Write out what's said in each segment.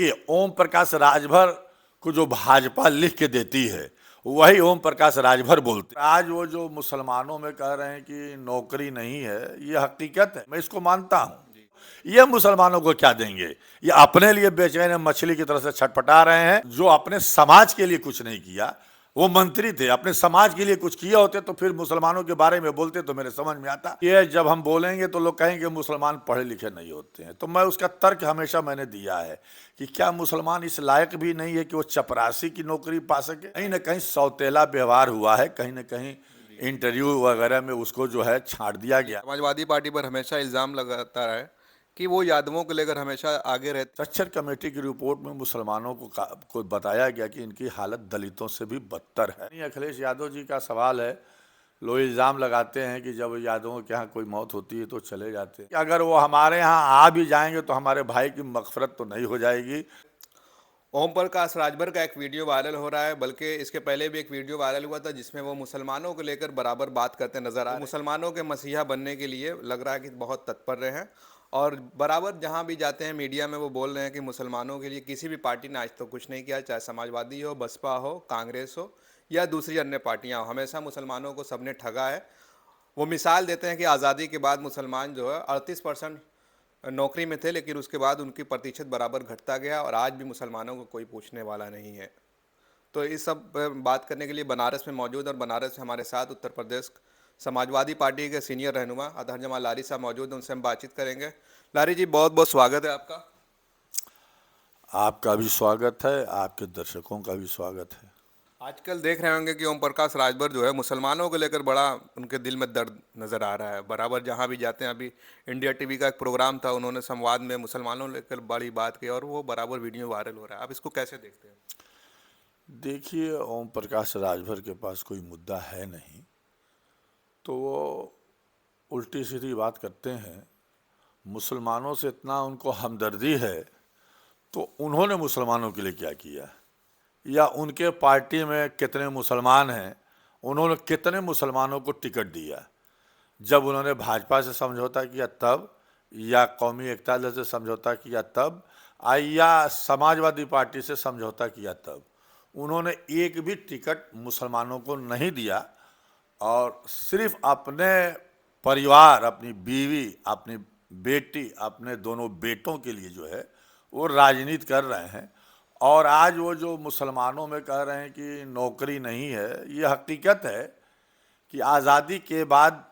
ये ओम प्रकाश राजभर को जो भाजपा लिख के देती है वही ओम प्रकाश राजभर बोलते हैं। आज वो जो मुसलमानों में कह रहे हैं कि नौकरी नहीं है, ये हकीकत है, मैं इसको मानता हूँ। ये मुसलमानों को क्या देंगे? ये अपने लिए बेचैन मछली की तरह से छटपटा रहे हैं। जो अपने समाज के लिए कुछ नहीं किया, वो मंत्री थे, अपने समाज के लिए कुछ किया होते तो फिर मुसलमानों के बारे में बोलते तो मेरे समझ में आता। ये जब हम बोलेंगे तो लोग कहेंगे मुसलमान पढ़े लिखे नहीं होते हैं, तो मैं उसका तर्क हमेशा मैंने दिया है कि क्या मुसलमान इस लायक भी नहीं है कि वो चपरासी की नौकरी पा सके? कहीं ना कहीं सौतेला व्यवहार हुआ है, कहीं ना कहीं इंटरव्यू वगैरह में उसको जो है छांट दिया गया। समाजवादी पार्टी पर हमेशा इल्ज़ाम लगाता रहा है कि वो यादवों को लेकर हमेशा आगे रहते। सच्चर कमेटी की रिपोर्ट में मुसलमानों को बताया गया कि इनकी हालत दलितों से भी बदतर है। अखिलेश यादव जी का सवाल है, लोग इल्ज़ाम लगाते हैं कि जब यादवों के यहाँ कोई मौत होती है तो चले जाते हैं। अगर वो हमारे यहाँ आ भी जाएंगे तो हमारे भाई की मगफरत तो नहीं हो जाएगी। ओम प्रकाश राजभर का एक वीडियो वायरल हो रहा है, बल्कि इसके पहले भी एक वीडियो वायरल हुआ था जिसमें वो मुसलमानों को लेकर बराबर बात करते नजर आ रहे हैं। मुसलमानों के मसीहा बनने के लिए लग रहा है कि बहुत तत्पर रहे हैं और बराबर जहां भी जाते हैं मीडिया में वो बोल रहे हैं कि मुसलमानों के लिए किसी भी पार्टी ने आज तक कुछ नहीं किया, चाहे समाजवादी हो, बसपा हो, कांग्रेस हो या दूसरी अन्य पार्टियां हो, हमेशा मुसलमानों को सबने ठगा है। वो मिसाल देते हैं कि आज़ादी के बाद मुसलमान जो है 38% नौकरी में थे, लेकिन उसके बाद उनकी प्रतिशत बराबर घटता गया और आज भी मुसलमानों को कोई पूछने वाला नहीं है। तो इस सब पर बात करने के लिए बनारस में मौजूद और बनारस से हमारे साथ उत्तर प्रदेश समाजवादी पार्टी के सीनियर रहनुमा अतहर जमाल लारी साहब मौजूद हैं, उनसे हम बातचीत करेंगे। लारी जी, बहुत बहुत स्वागत है आपका। आपका भी स्वागत है, आपके दर्शकों का भी स्वागत है। आजकल देख रहे होंगे कि ओम प्रकाश राजभर जो है मुसलमानों को लेकर बड़ा उनके दिल में दर्द नज़र आ रहा है। बराबर जहाँ भी जाते हैं, अभी इंडिया टीवी का एक प्रोग्राम था, उन्होंने संवाद में मुसलमानों लेकर बड़ी बात की और वो बराबर वीडियो वायरल हो रहा है। आप इसको कैसे देखते हैं? देखिए, ओम प्रकाश राजभर के पास कोई मुद्दा है नहीं, तो वो उल्टी सीधी बात करते हैं। मुसलमानों से इतना उनको हमदर्दी है तो उन्होंने मुसलमानों के लिए क्या किया, या उनके पार्टी में कितने मुसलमान हैं, उन्होंने कितने मुसलमानों को टिकट दिया? जब उन्होंने भाजपा से समझौता किया तब, या कौमी एकता दल से समझौता किया तब, या समाजवादी पार्टी से समझौता किया तब, उन्होंने एक भी टिकट मुसलमानों को नहीं दिया और सिर्फ अपने परिवार, अपनी बीवी, अपनी बेटी, अपने दोनों बेटों के लिए जो है वो राजनीति कर रहे हैं। और आज वो जो मुसलमानों में कह रहे हैं कि नौकरी नहीं है, ये हकीकत है कि आज़ादी के बाद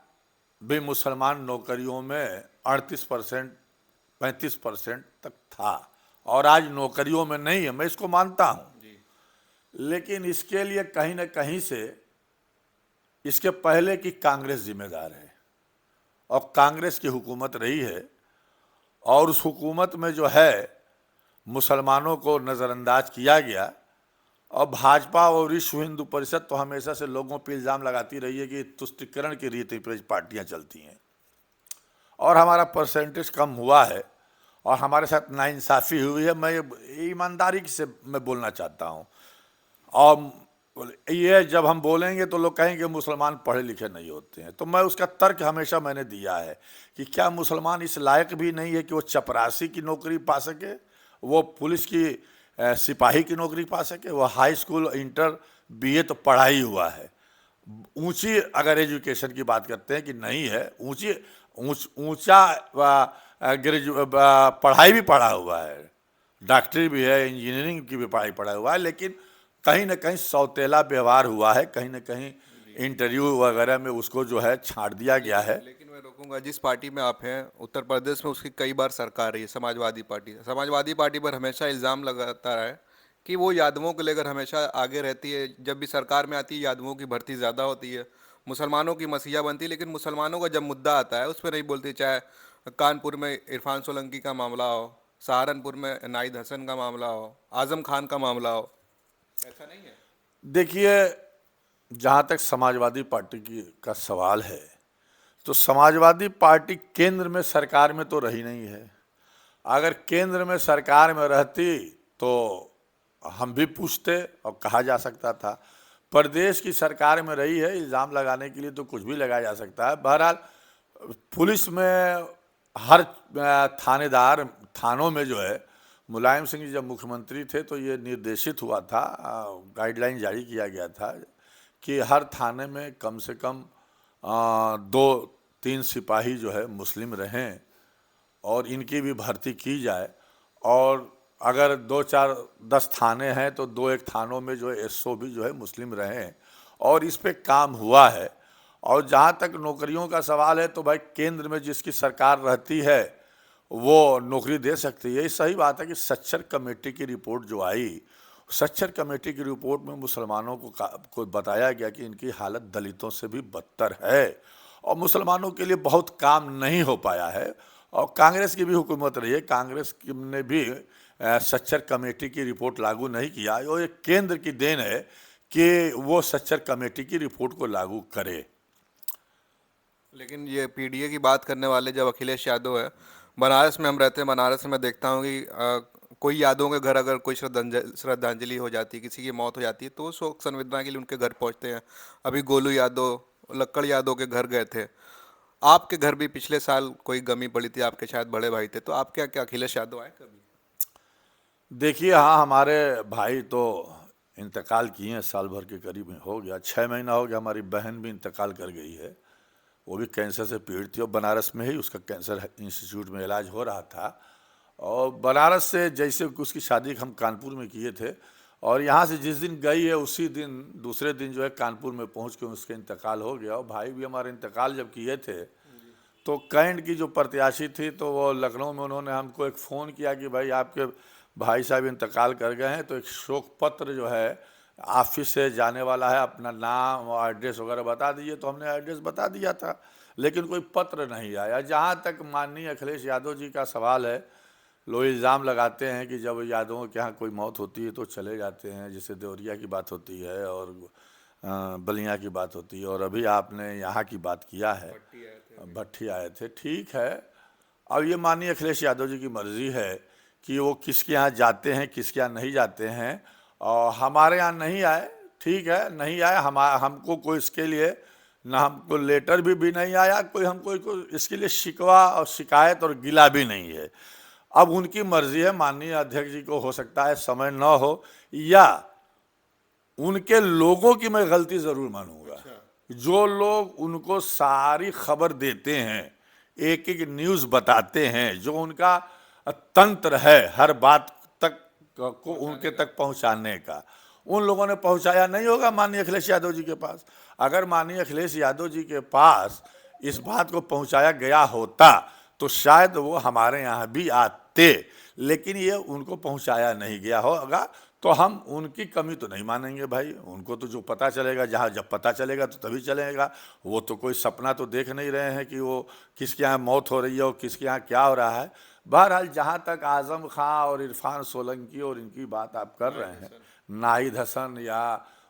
भी मुसलमान नौकरियों में 38%, 35% तक था और आज नौकरियों में नहीं है, मैं इसको मानता हूँ। लेकिन इसके लिए कहीं ना कहीं से इसके पहले की कांग्रेस जिम्मेदार है और कांग्रेस की हुकूमत रही है, और उस हुकूमत में जो है मुसलमानों को नज़रअंदाज किया गया। और भाजपा और विश्व हिंदू परिषद तो हमेशा से लोगों पर इल्ज़ाम लगाती रही है कि तुष्टिकरण की रीति पर पार्टियां चलती हैं और हमारा परसेंटेज कम हुआ है और हमारे साथ नाइंसाफ़ी हुई है। मैं ईमानदारी से मैं बोलना चाहता हूँ। और ये जब हम बोलेंगे तो लोग कहेंगे मुसलमान पढ़े लिखे नहीं होते हैं, तो मैं उसका तर्क हमेशा मैंने दिया है कि क्या मुसलमान इस लायक भी नहीं है कि वो चपरासी की नौकरी पा सके, वो पुलिस की सिपाही की नौकरी पा सके, वो हाई स्कूल इंटर बीए तो पढ़ा ही हुआ है। ऊंची अगर एजुकेशन की बात करते हैं कि नहीं है, ऊंचा पढ़ाई भी पढ़ा हुआ है, डॉक्टरी भी है, इंजीनियरिंग की भी पढ़ाई पढ़ा हुआ है, लेकिन कहीं ना कहीं सौतेला व्यवहार हुआ है, कहीं ना कहीं इंटरव्यू वगैरह में उसको जो है छांट दिया गया है। लेकिन मैं रोकूंगा, जिस पार्टी में आप हैं उत्तर प्रदेश में, उसकी कई बार सरकार रही है समाजवादी पार्टी। समाजवादी पार्टी पर हमेशा इल्ज़ाम लगाता रहा है कि वो यादवों को लेकर हमेशा आगे रहती है। जब भी सरकार में आती है यादवों की भर्ती ज़्यादा होती है, मुसलमानों की मसीहा बनती है, लेकिन मुसलमानों का जब मुद्दा आता है उस पर नहीं बोलती। चाहे कानपुर में इरफान सोलंकी का मामला हो, सहारनपुर में नाहिद हसन का मामला हो, आजम खान का मामला हो, ऐसा नहीं है। देखिए, जहाँ तक समाजवादी पार्टी की का सवाल है, तो समाजवादी पार्टी केंद्र में सरकार में तो रही नहीं है। अगर केंद्र में सरकार में रहती तो हम भी पूछते और कहा जा सकता था। प्रदेश की सरकार में रही है, इल्ज़ाम लगाने के लिए तो कुछ भी लगाया जा सकता है। बहरहाल पुलिस में हर थानेदार थानों में जो है मुलायम सिंह जी जब मुख्यमंत्री थे तो ये निर्देशित हुआ था, गाइडलाइन जारी किया गया था कि हर थाने में कम से कम 2-3 सिपाही जो है मुस्लिम रहें और इनकी भी भर्ती की जाए। और अगर 2-4-10 थाने हैं तो 2-1 थानों में जो है एसओ भी जो है मुस्लिम रहें, और इस पे काम हुआ है। और जहाँ तक नौकरियों का सवाल है तो भाई केंद्र में जिसकी सरकार रहती है वो नौकरी दे सकती है। ये सही बात है कि सच्चर कमेटी की रिपोर्ट जो आई, सच्चर कमेटी की रिपोर्ट में मुसलमानों को बताया गया कि इनकी हालत दलितों से भी बदतर है और मुसलमानों के लिए बहुत काम नहीं हो पाया है। और कांग्रेस की भी हुकूमत रही है, कांग्रेस ने भी सच्चर कमेटी की रिपोर्ट लागू नहीं किया। और ये केंद्र की देन है कि वो सच्चर कमेटी की रिपोर्ट को लागू करे। लेकिन ये पीडीए की बात करने वाले जब अखिलेश यादव है, बनारस में हम रहते हैं, बनारस में मैं देखता हूँ कि कोई यादव के घर अगर कोई श्रद्धांजलि हो जाती है, किसी की मौत हो जाती है, तो शोक संवेदना के लिए उनके घर पहुँचते हैं। अभी गोलू यादव, लक्कड़ यादव के घर गए थे। आपके घर भी पिछले साल कोई गमी पड़ी थी, आपके शायद बड़े भाई थे, तो आप क्या क्या अखिलेश यादव आए कभी? देखिए, हाँ, हमारे भाई तो इंतकाल किए हैं, साल भर के करीब में हो गया, 6 महीना हो गया। हमारी बहन भी इंतकाल कर गई है, वो भी कैंसर से पीड़ित थी और बनारस में ही उसका कैंसर इंस्टीट्यूट में इलाज हो रहा था। और बनारस से जैसे उसकी शादी हम कानपुर में किए थे, और यहाँ से जिस दिन गई है उसी दिन दूसरे दिन जो है कानपुर में पहुँच के उसका इंतकाल हो गया। और भाई भी हमारे इंतकाल जब किए थे तो कैंट की जो प्रत्याशी थी तो वो लखनऊ में उन्होंने हमको एक फ़ोन किया कि भाई आपके भाई साहब इंतकाल कर गए हैं, तो एक शोक पत्र जो है ऑफिस से जाने वाला है, अपना नाम और एड्रेस वगैरह बता दीजिए। तो हमने एड्रेस बता दिया था, लेकिन कोई पत्र नहीं आया। जहाँ तक माननीय अखिलेश यादव जी का सवाल है, लोग इल्ज़ाम लगाते हैं कि जब यादवों के यहाँ कोई मौत होती है तो चले जाते हैं, जैसे देवरिया की बात होती है और बलिया की बात होती है, और अभी आपने यहाँ की बात किया है, भट्टी आए थे, ठीक है। अब ये माननीय अखिलेश यादव जी की मर्जी है कि वो किसके यहाँ जाते हैं, किसके यहाँ नहीं जाते हैं। और हमारे यहाँ नहीं आए, ठीक है, नहीं आए। हमको कोई इसके लिए ना, हमको लेटर भी नहीं आया, कोई हमको इसके लिए शिकवा और शिकायत और गिला भी नहीं है। अब उनकी मर्जी है, माननीय अध्यक्ष जी को हो सकता है समय न हो, या उनके लोगों की मैं गलती जरूर मानूंगा। जो लोग उनको सारी खबर देते हैं, एक एक न्यूज़ बताते हैं, जो उनका तंत्र है हर बात तक को उनके तक पहुंचाने का, उन लोगों ने पहुंचाया नहीं होगा माननीय अखिलेश यादव जी के पास। अगर माननीय अखिलेश यादव जी के पास इस बात को पहुंचाया गया होता तो शायद वो हमारे यहाँ भी आते, लेकिन ये उनको पहुंचाया नहीं गया होगा। तो हम उनकी कमी तो नहीं मानेंगे भाई, उनको तो जो पता चलेगा, जहाँ जब पता चलेगा तो तभी चलेगा। वो तो कोई सपना तो देख नहीं रहे हैं कि वो किसके यहाँ मौत हो रही है और किसके यहाँ क्या हो रहा है। बहरहाल, जहाँ तक आजम खां और इरफान सोलंकी और इनकी बात आप कर रहे हैं, नाहिद हसन या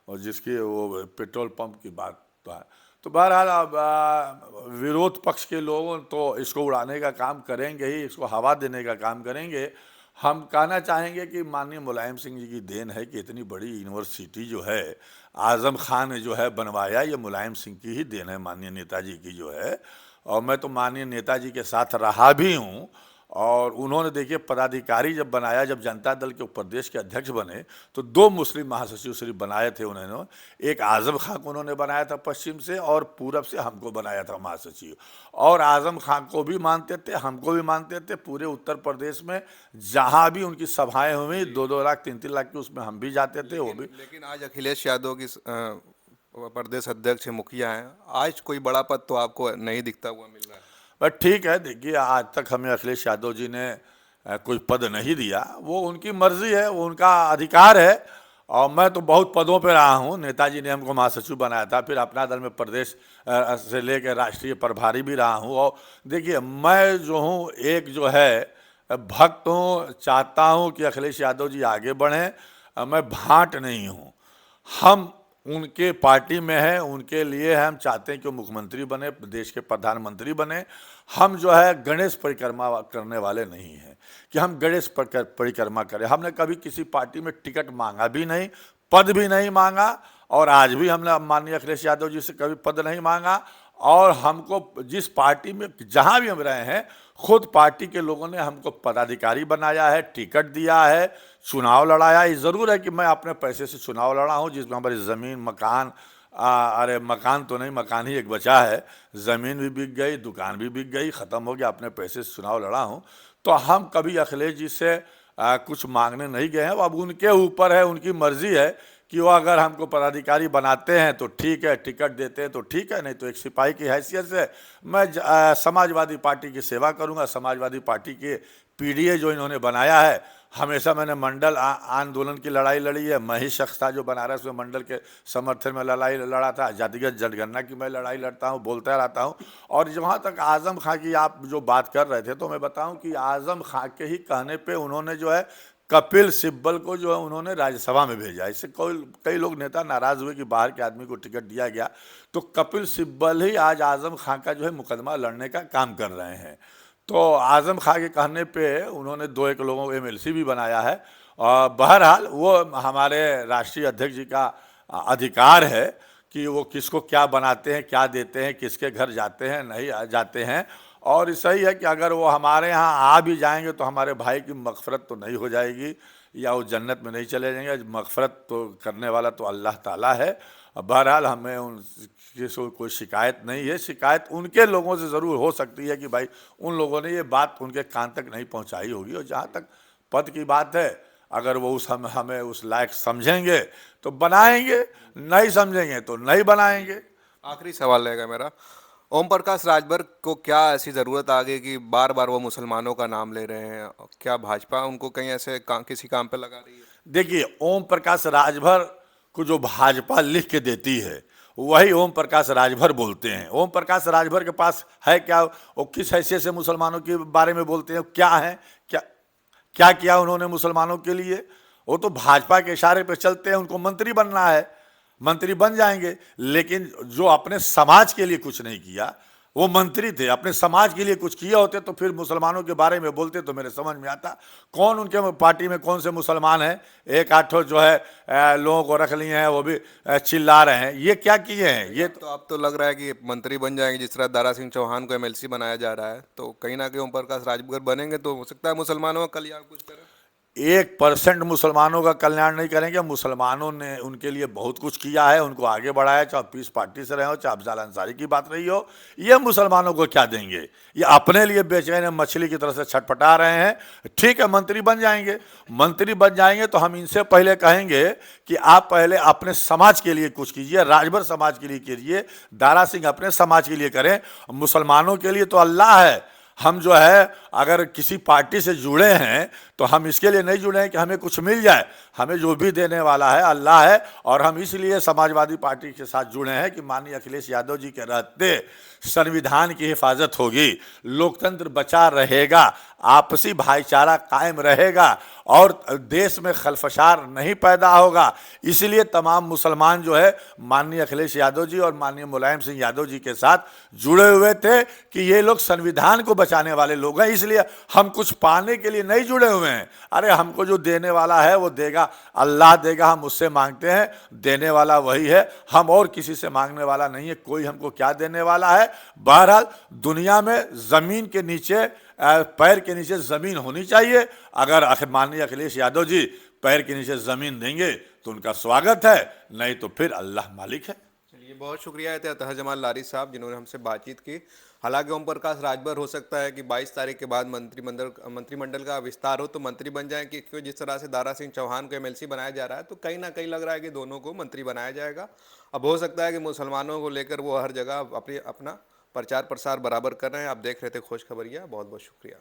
और जिसकी वो पेट्रोल पंप की बात तो है, तो बहरहाल अब विरोध पक्ष के लोग तो इसको उड़ाने का काम करेंगे ही, इसको हवा देने का काम करेंगे। हम कहना चाहेंगे कि माननीय मुलायम सिंह जी की देन है कि इतनी बड़ी यूनिवर्सिटी जो है आज़म खान ने जो है बनवाया, ये मुलायम सिंह की ही देन है, माननीय नेताजी की जो है। और मैं तो माननीय नेताजी के साथ रहा भी हूँ। और उन्होंने देखिए पदाधिकारी जब बनाया, जब जनता दल के प्रदेश के अध्यक्ष बने तो 2 मुस्लिम महासचिव सिर्फ बनाए थे उन्होंने। एक आज़म खां को उन्होंने बनाया था पश्चिम से, और पूरब से हमको बनाया था महासचिव। और आज़म खां को भी मानते थे, हमको भी मानते थे। पूरे उत्तर प्रदेश में जहाँ भी उनकी सभाएं हुई 2-2 लाख 3-3 लाख की, उसमें हम भी जाते थे, वो भी। लेकिन आज अखिलेश यादव की प्रदेश अध्यक्ष मुखिया हैं, आज कोई बड़ा पद तो आपको नहीं दिखता हुआ मिल रहा है। बट ठीक है, देखिए आज तक हमें अखिलेश यादव जी ने कोई पद नहीं दिया, वो उनकी मर्जी है, वो उनका अधिकार है। और मैं तो बहुत पदों पे रहा हूँ, नेताजी ने हमको महासचिव बनाया था, फिर अपना दल में प्रदेश से लेकर राष्ट्रीय प्रभारी भी रहा हूँ। और देखिए, मैं जो हूँ एक जो है भक्त हूँ, चाहता हूँ कि अखिलेश यादव जी आगे बढ़ें। मैं भाट नहीं हूँ, हम उनके पार्टी में है, उनके लिए है, हम चाहते हैं कि वो मुख्यमंत्री बने, देश के प्रधानमंत्री बने। हम जो है गणेश परिक्रमा करने वाले नहीं हैं कि हम गणेश परिक्रमा करें। हमने कभी किसी पार्टी में टिकट मांगा भी नहीं, पद भी नहीं मांगा, और आज भी हमने माननीय अखिलेश यादव जी से कभी पद नहीं मांगा। और हमको जिस पार्टी में जहाँ भी हम रहे हैं, खुद पार्टी के लोगों ने हमको पदाधिकारी बनाया है, टिकट दिया है, चुनाव लड़ाया। ये ज़रूर है कि मैं अपने पैसे से चुनाव लड़ा हूँ, जिसमें हमारी ज़मीन, मकान, अरे मकान तो नहीं, मकान ही एक बचा है, ज़मीन भी बिक गई, दुकान भी बिक गई, ख़त्म हो गया, अपने पैसे से चुनाव लड़ा हूँ। तो हम कभी अखिलेश जी से कुछ मांगने नहीं गए हैं। अब उनके ऊपर है, उनकी मर्जी है कि वो अगर हमको पदाधिकारी बनाते हैं तो ठीक है, टिकट देते हैं तो ठीक है, नहीं तो एक सिपाही की हैसियत से मैं समाजवादी पार्टी की सेवा करूंगा। समाजवादी पार्टी के पीडीए जो इन्होंने बनाया है, हमेशा मैंने मंडल आंदोलन की लड़ाई लड़ी है। मैं ही शख्स था जो बनारस में मंडल के समर्थन में लड़ाई लड़ा था। जातिगत जनगणना की मैं लड़ाई लड़ता हूँ, बोलता रहता हूँ। और जहाँ तक आज़म खां की आप जो बात कर रहे थे, तो मैं बताऊँ कि आज़म खां के ही कहने पर उन्होंने जो है कपिल सिब्बल को जो है उन्होंने राज्यसभा में भेजा। इससे कई लोग नेता नाराज हुए कि बाहर के आदमी को टिकट दिया गया। तो कपिल सिब्बल ही आज आज़म खां का जो है मुकदमा लड़ने का काम कर रहे हैं। तो आज़म खां के कहने पे उन्होंने 2-1 लोगों को एमएलसी भी बनाया है। और बहरहाल वो हमारे राष्ट्रीय अध्यक्ष जी का अधिकार है कि वो किसको क्या बनाते हैं, क्या देते हैं, किसके घर जाते हैं, नहीं जाते हैं। और सही है कि अगर वो हमारे यहाँ आ भी जाएंगे तो हमारे भाई की मग़फ़िरत तो नहीं हो जाएगी, या वो जन्नत में नहीं चले जाएंगे। मग़फ़िरत तो करने वाला तो अल्लाह ताला है। बहरहाल हमें उनकी कोई शिकायत नहीं है। शिकायत उनके लोगों से ज़रूर हो सकती है कि भाई उन लोगों ने ये बात उनके कान तक नहीं पहुंचाई होगी। और जहाँ तक पद की बात है, अगर वो हमें उस लायक समझेंगे तो बनाएंगे, नहीं समझेंगे तो नहीं बनाएंगे। आखिरी सवाल रहेगा मेरा, ओम प्रकाश राजभर को क्या ऐसी ज़रूरत आ गई कि बार बार वो मुसलमानों का नाम ले रहे हैं? क्या भाजपा उनको कहीं ऐसे किसी काम पे लगा रही है? देखिए, ओम प्रकाश राजभर को जो भाजपा लिख के देती है वही ओम प्रकाश राजभर बोलते हैं। ओम प्रकाश राजभर के पास है क्या? वो किस हैसियत से मुसलमानों के बारे में बोलते हैं? क्या है, क्या क्या किया उन्होंने मुसलमानों के लिए? वो तो भाजपा के इशारे पे चलते हैं। उनको मंत्री बनना है, मंत्री बन जाएंगे। लेकिन जो अपने समाज के लिए कुछ नहीं किया, वो मंत्री थे, अपने समाज के लिए कुछ किए होते तो फिर मुसलमानों के बारे में बोलते तो मेरे समझ में आता। कौन उनके पार्टी में कौन से मुसलमान हैं? एक आठों जो है लोगों को रख लिए हैं, वो भी चिल्ला रहे हैं। ये क्या किए हैं? ये तो अब तो लग रहा है कि मंत्री बन जाएंगे, जिस तरह दारा सिंह चौहान को एमएलसी बनाया जा रहा है, तो कहीं ना कहीं ओम प्रकाश राजभर बनेंगे तो हो सकता है मुसलमानों का कल्याण कुछ करें। 1% मुसलमानों का कल्याण नहीं करेंगे। मुसलमानों ने उनके लिए बहुत कुछ किया है, उनको आगे बढ़ाया, चाहे पीस पार्टी से रहे हो, चाहे अफजाल अंसारी की बात रही हो। ये मुसलमानों को क्या देंगे? ये अपने लिए बेचैन मछली की तरह से छटपटा रहे हैं। ठीक है, मंत्री बन जाएंगे, मंत्री बन जाएंगे तो हम इनसे पहले कहेंगे कि आप पहले अपने समाज के लिए कुछ कीजिए, राजभर समाज के लिए कीजिए, दारा सिंह अपने समाज के लिए करें। मुसलमानों के लिए तो अल्लाह है। हम जो है अगर किसी पार्टी से जुड़े हैं तो हम इसके लिए नहीं जुड़े हैं कि हमें कुछ मिल जाए। हमें जो भी देने वाला है अल्लाह है। और हम इसलिए समाजवादी पार्टी के साथ जुड़े हैं कि माननीय अखिलेश यादव जी के रहते संविधान की हिफाजत होगी, लोकतंत्र बचा रहेगा, आपसी भाईचारा कायम रहेगा और देश में खलफशार नहीं पैदा होगा। इसलिए तमाम मुसलमान जो है माननीय अखिलेश यादव जी और माननीय मुलायम सिंह यादव जी के साथ जुड़े हुए थे कि ये लोग संविधान को बचाने वाले लोग हैं। इसलिए हम कुछ पाने के लिए नहीं जुड़े हुए हैं। अरे हमको जो देने वाला है वो देगा, अल्लाह देगा, हम उससे मांगते हैं, देने वाला वही है, हम और किसी से मांगने वाला नहीं है। कोई हमको क्या देने वाला है? बहरहाल दुनिया में जमीन के नीचे, पैर के नीचे जमीन होनी चाहिए। अगर माननीय अखिलेश यादव जी पैर के नीचे जमीन देंगे तो उनका स्वागत है, नहीं तो फिर अल्लाह मालिक है। चलिए, बहुत शुक्रिया है अतहर जमाल लारी साहब जिन्होंने हमसे बातचीत की। हालांकि ओम प्रकाश राजभर हो सकता है कि 22 तारीख के बाद मंत्रिमंडल का विस्तार हो तो मंत्री बन जाए, क्योंकि जिस तरह से दारा सिंह चौहान को एमएलसी बनाया जा रहा है तो कहीं ना कहीं लग रहा है कि दोनों को मंत्री बनाया जाएगा। अब हो सकता है कि मुसलमानों को लेकर वो हर जगह अपना प्रचार प्रसार बराबर कर रहे हैं। आप देख रहे थे खोज खबरिया। बहुत बहुत शुक्रिया।